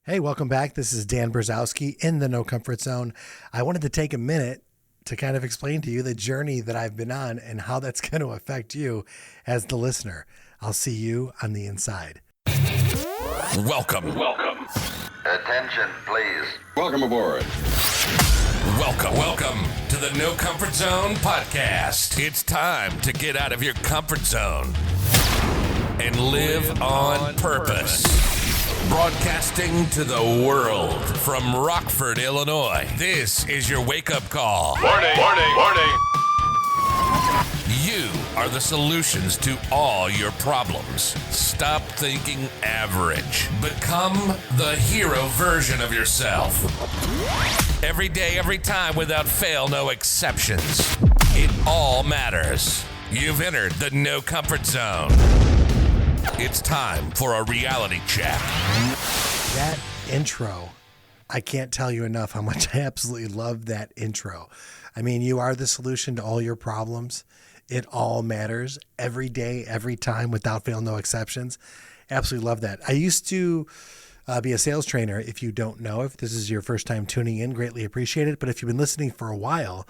Hey, welcome back. This is Dan Brzezowski in the No Comfort Zone. I wanted to take a minute to kind of explain to you the journey that I've been on and how that's going to affect you as the listener. I'll see you on the inside. Welcome. Attention, please. Welcome aboard. Welcome to the No Comfort Zone podcast. It's time to get out of your comfort zone and live on purpose. Broadcasting to the world from Rockford, Illinois. This is your wake-up call. Warning. You are the solutions to all your problems. Stop thinking average. Become the hero version of yourself. Every day, every time, without fail, no exceptions. It all matters. You've entered the No Comfort Zone. It's time for a reality check. That intro, I can't tell you enough how much I absolutely love that intro. I mean, you are the solution to all your problems. It all matters every day, every time, without fail, no exceptions. Absolutely love that. I used to be a sales trainer. If you don't know, if this is your first time tuning in, greatly appreciate it. But if you've been listening for a while,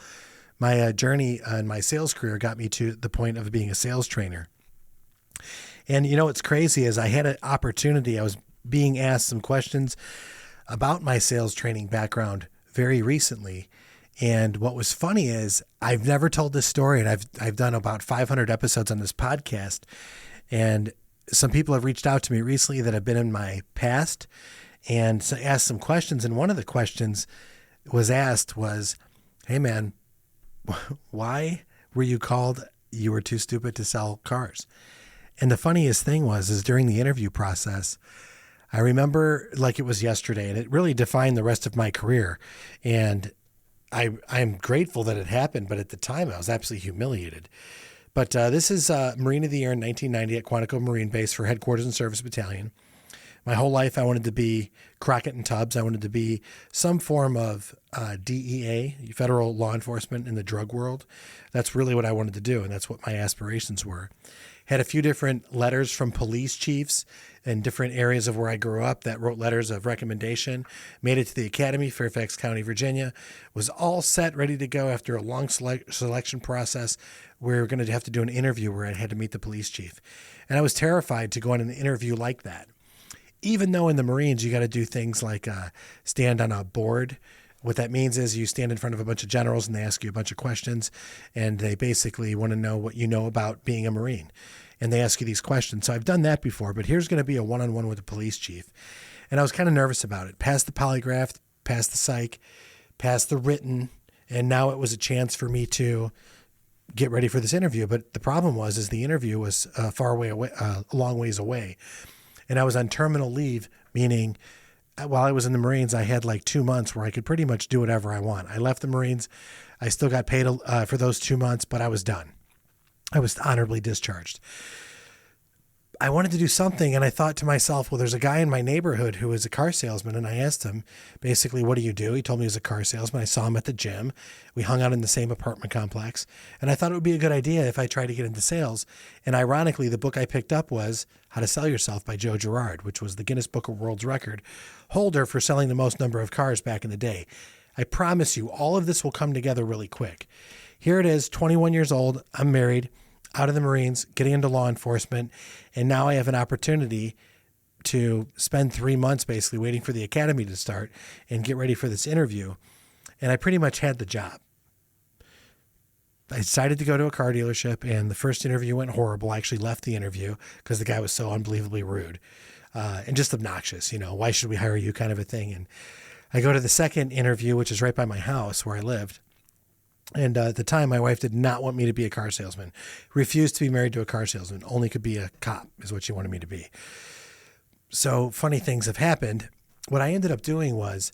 my journey in my sales career got me to the point of being a sales trainer. And you know what's crazy is I had an opportunity. I was being asked some questions about my sales training background very recently. And what was funny is I've never told this story, and I've done about 500 episodes on this podcast. And some people have reached out to me recently that have been in my past and asked some questions. And one of the questions was asked was, "Hey man, why were you called you were too stupid to sell cars?" And the funniest thing is during the interview process, I remember like it was yesterday, and it really defined the rest of my career. And I'm grateful that it happened, but at the time I was absolutely humiliated. But this is Marine of the Year in 1990 at Quantico Marine Base for Headquarters and Service Battalion. My whole life I wanted to be Crockett and Tubbs. I wanted to be some form of DEA, federal law enforcement in the drug world. That's really what I wanted to do, and that's what my aspirations were. Had a few different letters from police chiefs in different areas of where I grew up that wrote letters of recommendation, made it to the academy, Fairfax County, Virginia, was all set, ready to go after a long selection process. We were going to have to do an interview where I had to meet the police chief. And I was terrified to go on an interview like that. Even though in the Marines, you got to do things like stand on a board. What that means is you stand in front of a bunch of generals and they ask you a bunch of questions, and they basically want to know what you know about being a Marine. And they ask you these questions. So I've done that before, but here's going to be a one-on-one with the police chief. And I was kind of nervous about it. Passed the polygraph, passed the psych, passed the written, and now it was a chance for me to get ready for this interview. But the problem is the interview was a long ways away. And I was on terminal leave, meaning while I was in the Marines, I had like 2 months where I could pretty much do whatever I want. I left the Marines. I still got paid for those 2 months, but I was done. I was honorably discharged. I wanted to do something, and I thought to myself, well, there's a guy in my neighborhood who is a car salesman, and I asked him, basically, what do you do? He told me he was a car salesman. I saw him at the gym. We hung out in the same apartment complex, and I thought it would be a good idea if I tried to get into sales. And ironically, the book I picked up was How to Sell Yourself by Joe Girard, which was the Guinness Book of World Record holder for selling the most number of cars back in the day. I promise you, all of this will come together really quick. Here it is, 21 years old. I'm married, out of the Marines, getting into law enforcement, and now I have an opportunity to spend 3 months basically waiting for the academy to start and get ready for this interview. And I pretty much had the job. I decided to go to a car dealership, and the first interview went horrible. I actually left the interview because the guy was so unbelievably rude and just obnoxious. You know, why should we hire you kind of a thing. And I go to the second interview, which is right by my house where I lived. And at the time, my wife did not want me to be a car salesman, refused to be married to a car salesman, only could be a cop is what she wanted me to be. So funny things have happened. What I ended up doing was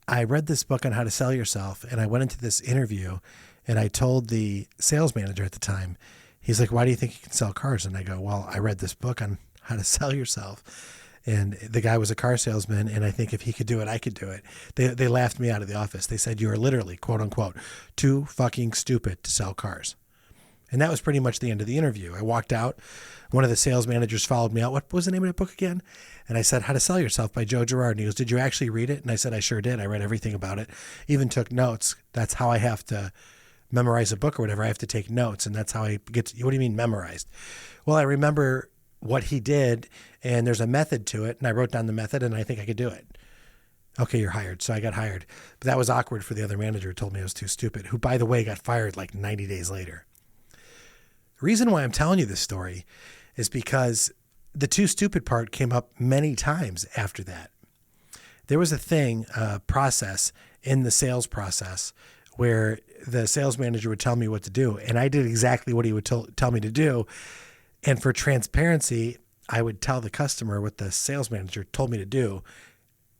I read this book on how to sell yourself, and I went into this interview, and I told the sales manager at the time, he's like, why do you think you can sell cars? And I go, well, I read this book on how to sell yourself. And the guy was a car salesman, and I think if he could do it, I could do it. They laughed me out of the office. They said, you are literally, quote unquote, too fucking stupid to sell cars. And that was pretty much the end of the interview. I walked out. One of the sales managers followed me out. What was the name of the book again? And I said, How to Sell Yourself by Joe Girard. And he goes, Did you actually read it? And I said, I sure did. I read everything about it. Even took notes. That's how I have to memorize a book or whatever. I have to take notes. And that's how I get to, what do you mean memorized? Well, I remember what he did, and there's a method to it. And I wrote down the method, and I think I could do it. Okay, you're hired. So I got hired. But that was awkward for the other manager who told me I was too stupid, who, by the way, got fired like 90 days later. The reason why I'm telling you this story is because the too stupid part came up many times after that. There was a process in the sales process where the sales manager would tell me what to do, and I did exactly what he would tell me to do. And for transparency, I would tell the customer what the sales manager told me to do,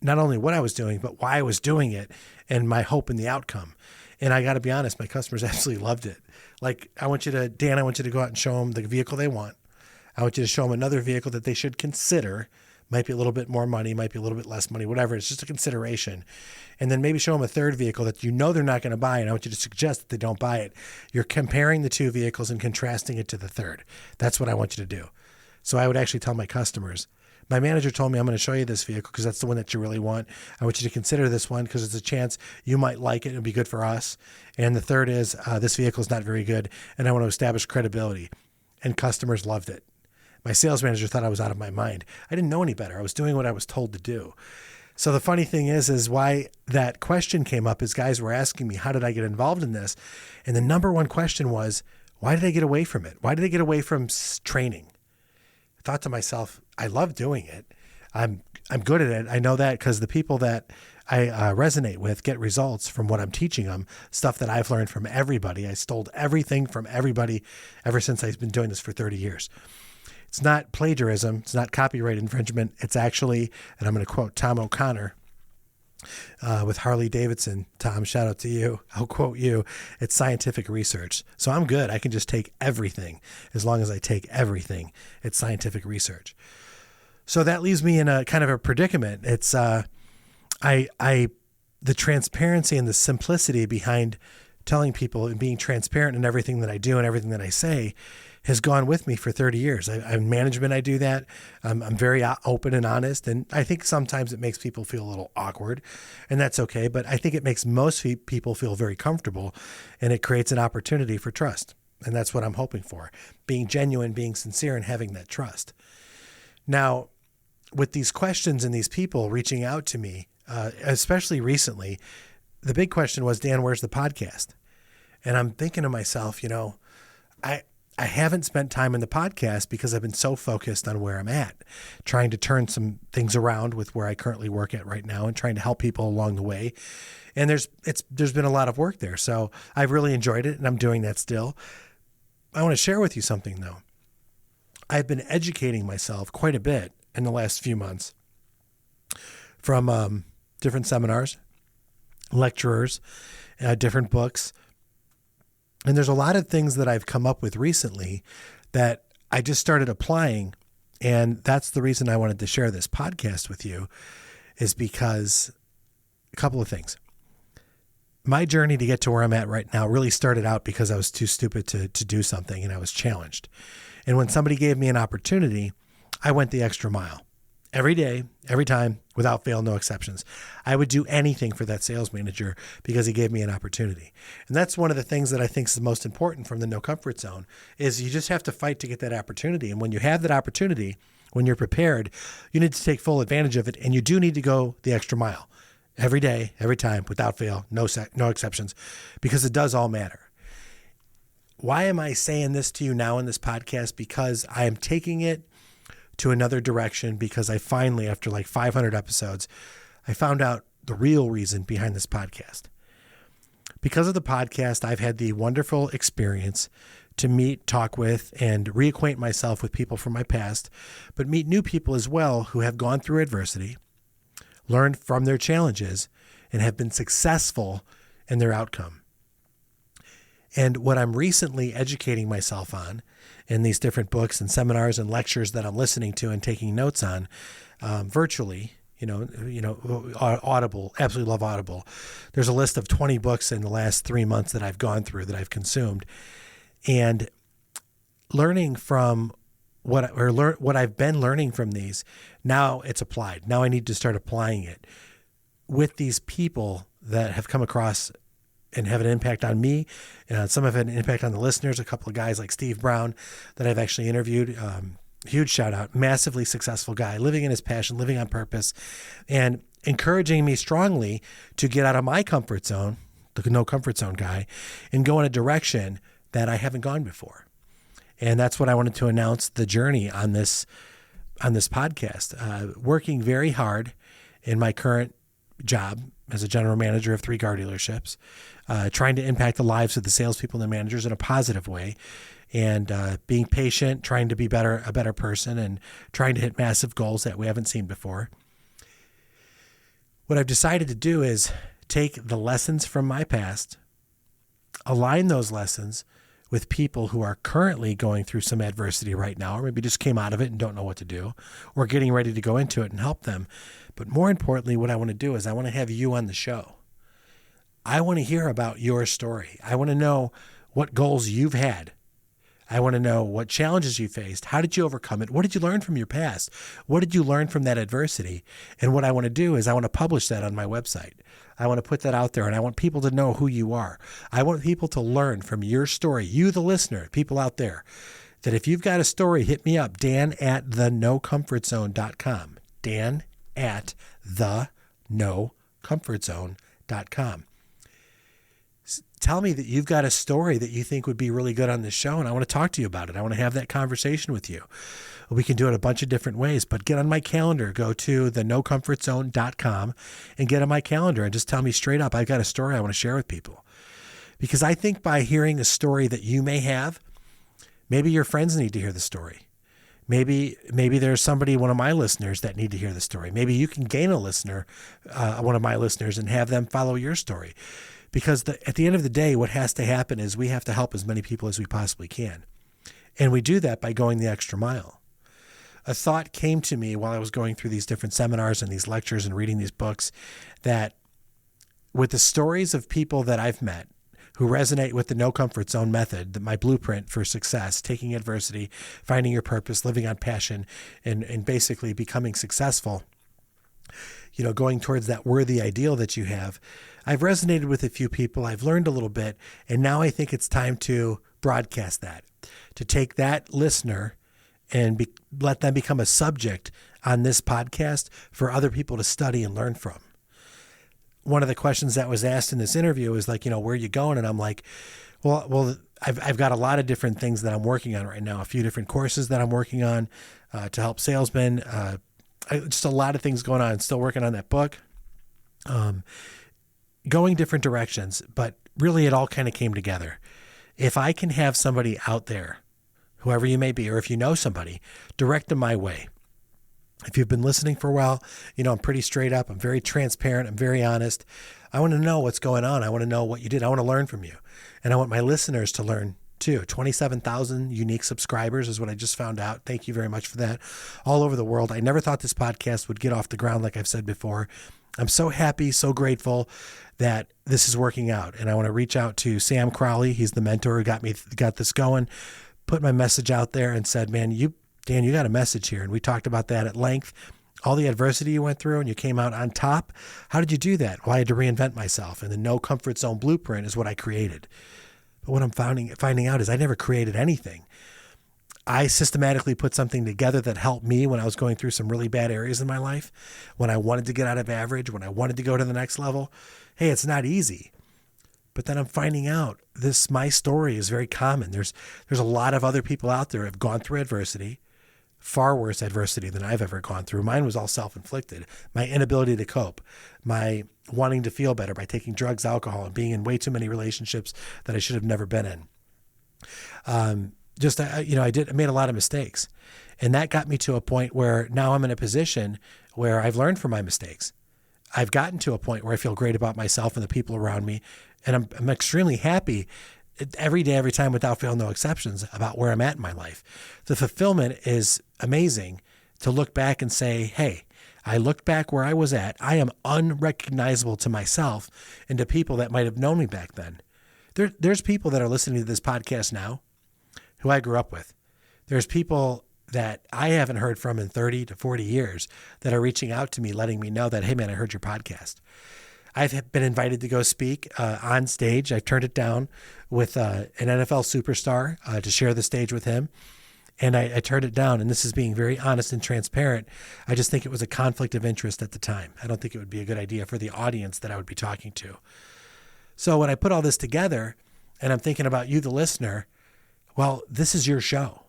not only what I was doing, but why I was doing it and my hope in the outcome. And I got to be honest, my customers absolutely loved it. Like, Dan, I want you to go out and show them the vehicle they want. I want you to show them another vehicle that they should consider. Might be a little bit more money, might be a little bit less money, whatever. It's just a consideration. And then maybe show them a third vehicle that you know they're not going to buy, and I want you to suggest that they don't buy it. You're comparing the two vehicles and contrasting it to the third. That's what I want you to do. So I would actually tell my customers, my manager told me, I'm going to show you this vehicle because that's the one that you really want. I want you to consider this one because it's a chance you might like it and it'll be good for us. And the third is this vehicle is not very good, and I want to establish credibility. And customers loved it. My sales manager thought I was out of my mind. I didn't know any better. I was doing what I was told to do. So the funny thing is why that question came up is guys were asking me, how did I get involved in this? And the number one question was, why did I get away from it? Why did I get away from training? I thought to myself, I love doing it. I'm good at it. I know that because the people that I resonate with get results from what I'm teaching them, stuff that I've learned from everybody. I stole everything from everybody ever since I've been doing this for 30 years. It's not plagiarism. It's not copyright infringement. It's actually, and I'm going to quote Tom O'Connor with Harley Davidson. Tom, shout out to you. I'll quote you. It's scientific research. So I'm good. I can just take everything. As long as I take everything, it's scientific research. So that leaves me in a kind of a predicament. It's the transparency and the simplicity behind telling people and being transparent in everything that I do and everything that I say has gone with me for 30 years. In management, I do that. I'm very open and honest. And I think sometimes it makes people feel a little awkward, and that's okay. But I think it makes most people feel very comfortable, and it creates an opportunity for trust. And that's what I'm hoping for, being genuine, being sincere, and having that trust. Now, with these questions and these people reaching out to me, especially recently, the big question was, Dan, where's the podcast? And I'm thinking to myself, I haven't spent time in the podcast because I've been so focused on where I'm at, trying to turn some things around with where I currently work at right now and trying to help people along the way. And there's been a lot of work there. So I've really enjoyed it, and I'm doing that still. I want to share with you something, though. I've been educating myself quite a bit in the last few months from different seminars, lecturers, different books. And there's a lot of things that I've come up with recently that I just started applying. And that's the reason I wanted to share this podcast with you, is because a couple of things. My journey to get to where I'm at right now really started out because I was too stupid to do something, and I was challenged. And when somebody gave me an opportunity, I went the extra mile. Every day, every time, without fail, no exceptions. I would do anything for that sales manager because he gave me an opportunity. And that's one of the things that I think is the most important from the no comfort zone, is you just have to fight to get that opportunity. And when you have that opportunity, when you're prepared, you need to take full advantage of it. And you do need to go the extra mile every day, every time, without fail, no exceptions, because it does all matter. Why am I saying this to you now in this podcast? Because I am taking it to another direction, because I finally, after like 500 episodes, I found out the real reason behind this podcast. Because of the podcast, I've had the wonderful experience to meet, talk with, and reacquaint myself with people from my past, but meet new people as well who have gone through adversity, learned from their challenges, and have been successful in their outcome. And what I'm recently educating myself on in these different books and seminars and lectures that I'm listening to and taking notes on virtually, Audible, absolutely love Audible. There's a list of 20 books in the last 3 months that I've gone through, that I've consumed. And learning from what I've been learning from these, now it's applied. Now I need to start applying it with these people that have come across and have an impact on me. Some have had an impact on the listeners. A couple of guys like Steve Brown that I've actually interviewed. Huge shout out, massively successful guy, living in his passion, living on purpose, and encouraging me strongly to get out of my comfort zone, the no comfort zone guy, and go in a direction that I haven't gone before. And that's what I wanted to announce, the journey on this podcast. Working very hard in my current job as a general manager of 3 car dealerships, trying to impact the lives of the salespeople and the managers in a positive way, and being patient, trying to be a better person, and trying to hit massive goals that we haven't seen before. What I've decided to do is take the lessons from my past, align those lessons with people who are currently going through some adversity right now, or maybe just came out of it and don't know what to do, or getting ready to go into it, and help them. But more importantly, what I want to do is I want to have you on the show. I want to hear about your story. I want to know what goals you've had. I want to know what challenges you faced. How did you overcome it? What did you learn from your past? What did you learn from that adversity? And what I want to do is I want to publish that on my website. I want to put that out there, and I want people to know who you are. I want people to learn from your story. You, the listener, people out there, that if you've got a story, hit me up, Dan@thenocomfortzone.com. Dan@thenocomfortzone.com. Tell me that you've got a story that you think would be really good on this show, and I want to talk to you about it. I want to have that conversation with you. We can do it a bunch of different ways, but get on my calendar. Go to thenocomfortzone.com and get on my calendar and just tell me straight up, I've got a story I want to share with people. Because I think by hearing a story that you may have, maybe your friends need to hear the story. Maybe there's somebody, one of my listeners, that need to hear the story. Maybe you can gain a listener, one of my listeners, and have them follow your story. Because at the end of the day, what has to happen is we have to help as many people as we possibly can. And we do that by going the extra mile. A thought came to me while I was going through these different seminars and these lectures and reading these books, that with the stories of people that I've met who resonate with the No Comfort Zone method, my blueprint for success, taking adversity, finding your purpose, living on passion, and basically becoming successful, going towards that worthy ideal that you have, I've resonated with a few people. I've learned a little bit, and now I think it's time to broadcast that, to take that listener and let them become a subject on this podcast for other people to study and learn from. One of the questions that was asked in this interview is like, where are you going? And I'm like, well, I've got a lot of different things that I'm working on right now, a few different courses that I'm working on to help salesmen, just a lot of things going on. Still working on that book, going different directions, but really it all kind of came together. If I can have somebody out there, whoever you may be, or if you know somebody, direct them my way. If you've been listening for a while, I'm pretty straight up. I'm very transparent. I'm very honest. I want to know what's going on. I want to know what you did. I want to learn from you. And I want my listeners to learn too. 27,000 unique subscribers is what I just found out. Thank you very much for that. All over the world. I never thought this podcast would get off the ground, like I've said before. I'm so happy, so grateful that this is working out. And I want to reach out to Sam Crowley. He's the mentor who got this going, put my message out there and said, man, Dan, you got a message here. And we talked about that at length. All the adversity you went through and you came out on top. How did you do that? Well, I had to reinvent myself. And the No Comfort Zone blueprint is what I created. But what I'm finding out is I never created anything. I systematically put something together that helped me when I was going through some really bad areas in my life, when I wanted to get out of average, when I wanted to go to the next level. Hey, it's not easy. But then I'm finding out my story is very common. There's a lot of other people out there who have gone through adversity, far worse adversity than I've ever gone through. Mine was all self-inflicted. My inability to cope, my wanting to feel better by taking drugs, alcohol, and being in way too many relationships that I should have never been in. I made a lot of mistakes, and that got me to a point where now I'm in a position where I've learned from my mistakes. I've gotten to a point where I feel great about myself and the people around me, and I'm extremely happy every day, every time, without fail, no exceptions, about where I'm at in my life. The fulfillment is amazing to look back and say, hey, I looked back where I was at. I am unrecognizable to myself and to people that might have known me back then. There's people that are listening to this podcast now who I grew up with. There's people that I haven't heard from in 30 to 40 years that are reaching out to me, letting me know that, hey man, I heard your podcast. I've been invited to go speak on stage. I turned it down with an NFL superstar to share the stage with him. And I turned it down, and this is being very honest and transparent. I just think it was a conflict of interest at the time. I don't think it would be a good idea for the audience that I would be talking to. So when I put all this together, and I'm thinking about you, the listener, well, this is your show.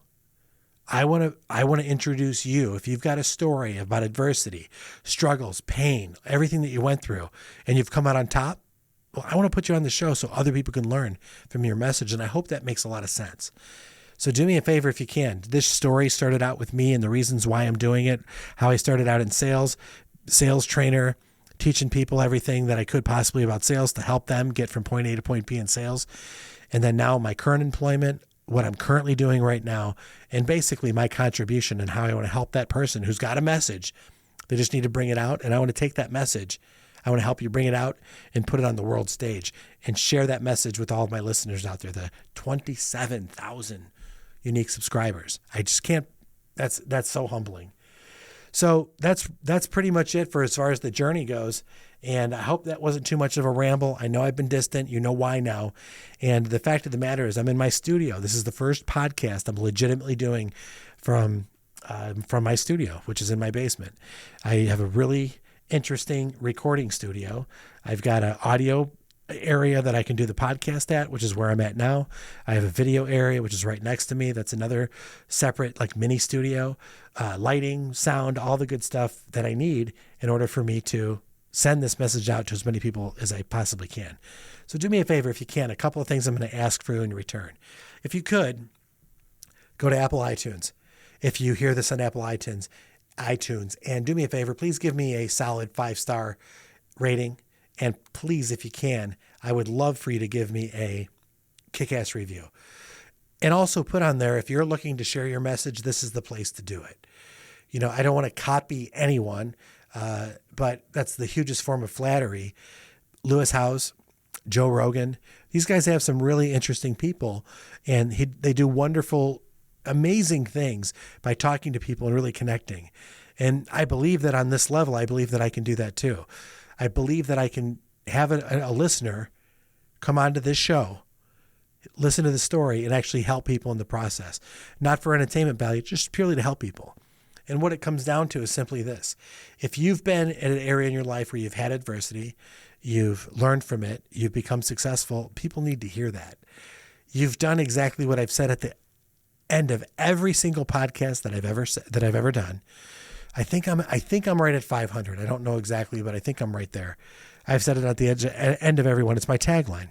I want to introduce you. If you've got a story about adversity, struggles, pain, everything that you went through, and you've come out on top, well, I want to put you on the show so other people can learn from your message, and I hope that makes a lot of sense. So do me a favor if you can. This story started out with me and the reasons why I'm doing it, how I started out in sales trainer, teaching people everything that I could possibly about sales to help them get from point A to point B in sales. And then now my current employment, what I'm currently doing right now, and basically my contribution and how I want to help that person who's got a message. They just need to bring it out. And I want to take that message. I want to help you bring it out and put it on the world stage and share that message with all of my listeners out there, the 27,000 unique subscribers. I just can't, that's so humbling. So that's pretty much it for as far as the journey goes. And I hope that wasn't too much of a ramble. I know I've been distant. You know why now. And the fact of the matter is I'm in my studio. This is the first podcast I'm legitimately doing from my studio, which is in my basement. I have a really interesting recording studio. I've got an audio area that I can do the podcast at, which is where I'm at now. I have a video area, which is right next to me. That's another separate like mini studio, lighting, sound, all the good stuff that I need in order for me to send this message out to as many people as I possibly can. So do me a favor if you can, a couple of things I'm going to ask for you in return. If you could, go to Apple iTunes. If you hear this on Apple iTunes, and do me a favor, please give me a solid 5-star rating. And please, if you can, I would love for you to give me a kick-ass review. And also put on there, if you're looking to share your message, this is the place to do it. You know, I don't want to copy anyone, but that's the hugest form of flattery. Lewis Howes, Joe Rogan, these guys have some really interesting people, and they do wonderful, amazing things by talking to people and really connecting. And I believe that on this level, I believe that I can do that too. I believe that I can have a listener come onto this show, listen to the story, and actually help people in the process. Not for entertainment value, just purely to help people. And what it comes down to is simply this. If you've been in an area in your life where you've had adversity, you've learned from it, you've become successful, people need to hear that. You've done exactly what I've said at the end of every single podcast that I've ever done. I think I'm right at 500. I don't know exactly, but I think I'm right there. I've said it at the end of everyone. It's my tagline.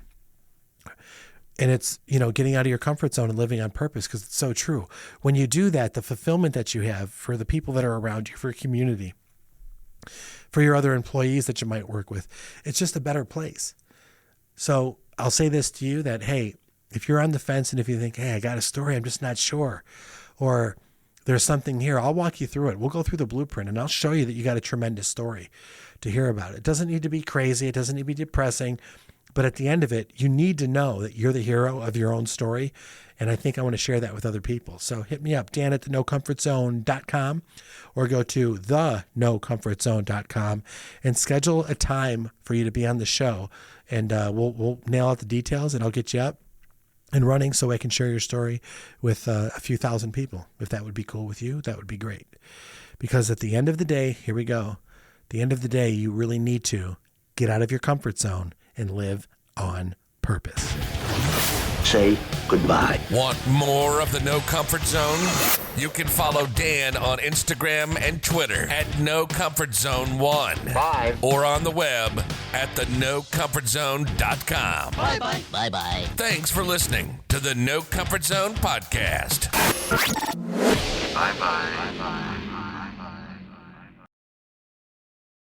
And it's, getting out of your comfort zone and living on purpose, because it's so true. When you do that, the fulfillment that you have for the people that are around you, for your community, for your other employees that you might work with, it's just a better place. So I'll say this to you that, hey, if you're on the fence and if you think, hey, I got a story, I'm just not sure, or there's something here, I'll walk you through it. We'll go through the blueprint and I'll show you that you got a tremendous story to hear about. It doesn't need to be crazy. It doesn't need to be depressing. But at the end of it, you need to know that you're the hero of your own story. And I think I want to share that with other people. So hit me up, Dan at thenocomfortzone.com, or go to thenocomfortzone.com and schedule a time for you to be on the show. And we'll nail out the details and I'll get you up and running so I can share your story with a few thousand people. If that would be cool with you, that would be great. Because at the end of the day, here we go. At the end of the day, you really need to get out of your comfort zone and live on purpose. Say goodbye. Want more of the No Comfort Zone? You can follow Dan on Instagram and Twitter at NoComfortZone1. Bye. Or on the web at thenocomfortzone.com. Bye-bye. Bye-bye. Thanks for listening to the No Comfort Zone podcast. Bye-bye. Bye-bye.